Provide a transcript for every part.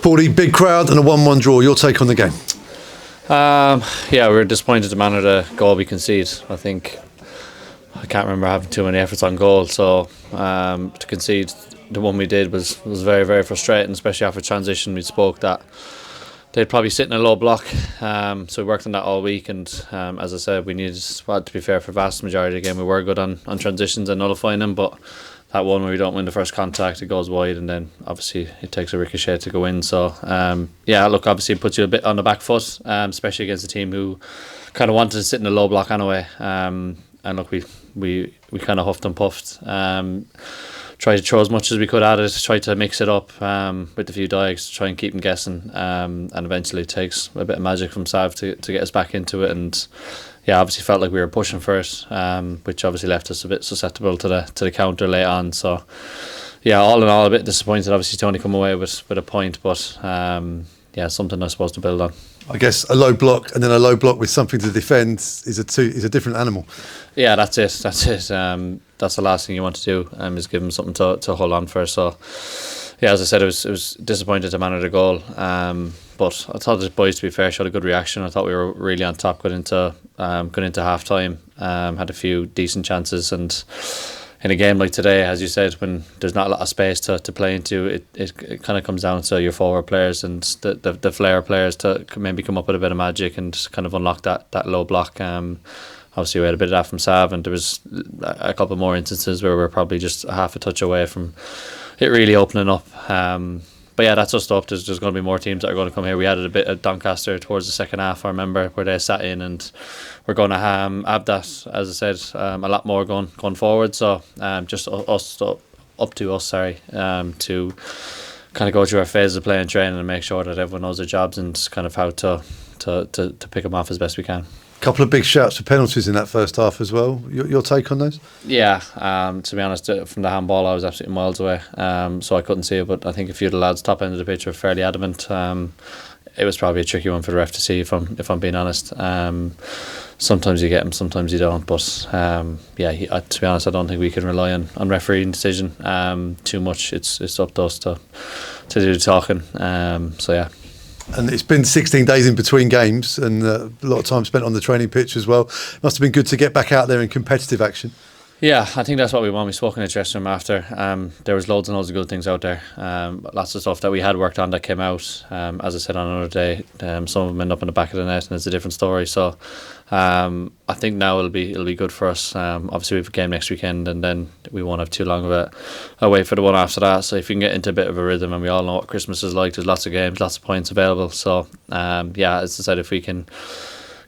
Paudie, big crowd and a 1-1 draw. Your take on the game? Yeah, we were disappointed to manage the goal we conceded. I can't remember having too many efforts on goal, so to concede the one we did was very, very frustrating, especially after transition. We spoke that they'd probably sit in a low block, so we worked on that all week, and as I said, we needed, well, to be fair, for the vast majority of the game we were good on transitions and nullifying them, but that one where we don't win the first contact, it goes wide, and then obviously it takes a ricochet to go in. So yeah, look, obviously it puts you a bit on the back foot, especially against a team who kind of wanted to sit in a low block anyway. And look, we kind of huffed and puffed. Tried to throw as much as we could at it, tried to mix it up with a few dives, try and keep them guessing, and eventually it takes a bit of magic from Sav to get us back into it. And yeah, obviously felt like we were pushing for it, which obviously left us a bit susceptible to the counter late on. So yeah, all in all, a bit disappointed obviously to only come away with a point, but yeah, something I suppose to build on. I guess a low block and then a low block with something to defend is a different animal. Yeah, that's it. That's the last thing you want to do, is give them something to hold on for. So yeah, as I said, it was disappointed to manage the goal, but I thought the boys, to be fair, showed a good reaction. I thought we were really on top going into half time. Had a few decent chances, and in a game like today, as you said, when there's not a lot of space to play into, it kind of comes down to your forward players and the flair players to maybe come up with a bit of magic and kind of unlock that low block. Obviously we had a bit of that from Sav, and there was a couple more instances where we're probably just half a touch away from it really opening up. But yeah, that's us up. There's going to be more teams that are going to come here. We added a bit of Doncaster towards the second half, I remember, where they sat in, and we're going to have that, as I said, a lot more going forward. So just up to us, to kind of go through our phases of play and training and make sure that everyone knows their jobs and kind of how to pick them off as best we can. Couple of big shouts for penalties in that first half as well. Your take on those? Yeah, to be honest, from the handball I was absolutely miles away, so I couldn't see it, but I think a few of the lads top end of the pitch were fairly adamant. It was probably a tricky one for the ref to see, if I'm being honest. Sometimes you get them, sometimes you don't, but yeah, to be honest, I don't think we can rely on refereeing decision too much. It's up to us to do the talking, so yeah. And it's been 16 days in between games, and a lot of time spent on the training pitch as well. Must have been good to get back out there in competitive action. Yeah, I think that's what we want. We spoke in the dressing room after. There was loads and loads of good things out there. Lots of stuff that we had worked on that came out. As I said on another day, some of them end up in the back of the net, and it's a different story. So I think now it'll be good for us. Obviously we have a game next weekend, and then we won't have too long of a wait for the one after that. So if you can get into a bit of a rhythm, and we all know what Christmas is like, there's lots of games, lots of points available. So yeah, as I said, if we can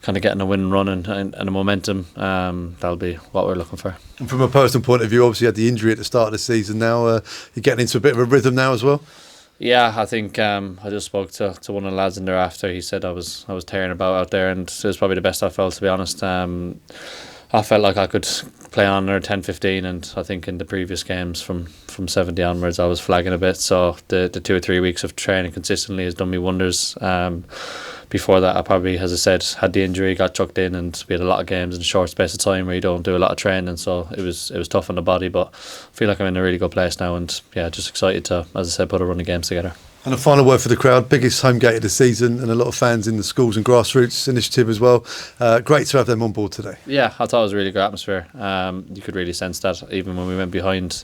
kind of getting a win run and a momentum, that'll be what we're looking for. And from a personal point of view, obviously you had the injury at the start of the season. Now you're getting into a bit of a rhythm now as well. Yeah, I think I just spoke to one of the lads in there after. He said I was tearing about out there, and it was probably the best I felt, to be honest. I felt like I could play on another 10-15, and I think in the previous games from 70 onwards I was flagging a bit. So the 2 or 3 weeks of training consistently has done me wonders. Before that, I probably, as I said, had the injury, got chucked in, and we had a lot of games in a short space of time where you don't do a lot of training, so it was tough on the body, but I feel like I'm in a really good place now, and yeah, just excited to, as I said, put a run of games together. And a final word for the crowd, biggest home gate of the season, and a lot of fans in the schools and grassroots initiative as well. Great to have them on board today. Yeah, I thought it was a really good atmosphere. You could really sense that even when we went behind.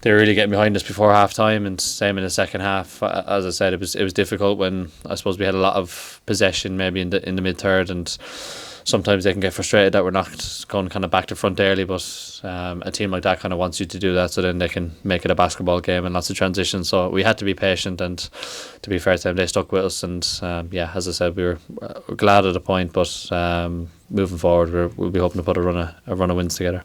They were really getting behind us before half time, and same in the second half. As I said, it was difficult when I suppose we had a lot of possession maybe in the mid third, and sometimes they can get frustrated that we're not going kind of back to front early, but a team like that kind of wants you to do that, so then they can make it a basketball game and lots of transition. So we had to be patient, and to be fair to them, they stuck with us, and yeah, as I said, we're glad at the point, but moving forward we'll be hoping to put a run of wins together.